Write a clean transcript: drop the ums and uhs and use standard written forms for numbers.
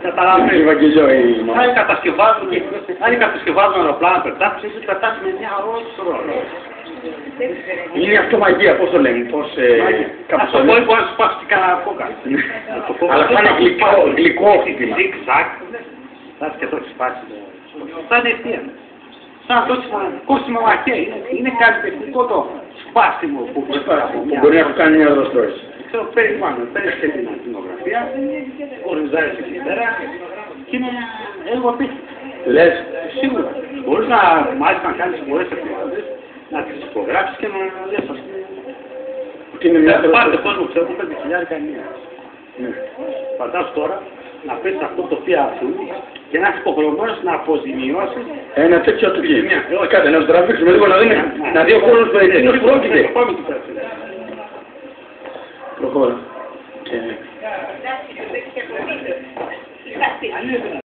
Καταλαβαίνω. Αν κατασκευάζουν αεροπλάνα πετάς, εσύ πετάς με μια ώρα. Είναι αυτό μαγεία, πώς το λένε, πώς... Ας το πω, μπορεί να σου πάσει και κανένα κόκα. Αλλά θα είναι γλυκό χτύπημα. Ζικ-ζακ, θα και το έχεις πάσει. Θα είναι αιτία. Σαν να δώσει κόστιμα μαχαία. Είναι κάτι τεχνικό το σπάσιμο που μπορεί να σου κάνει μια δροστρώση. Ξέρω, περιμένω, παίρνεις και την ακτινογραφία, οριζάρεις εκεί πέρα και είναι έργο απίστευτο. Λες. Σίγουρα. Μπορείς να μάλιστα να κάνεις πολλές επιλογές, να τις υπογράψεις και να λες ας πούμε. Πάρτε κόσμο, ξέρω, 5.000 μία. Φαντάσου τώρα να πέσεις αυτό το θεία αυτού και να έχεις υποχρεωμένος να αποζημιώσεις ένα τέτοιο του εκεί. Κάτε, να το τραβήξουμε λίγο να δει ο κόσμος περί τίνος πρόκειται. Προχώρα.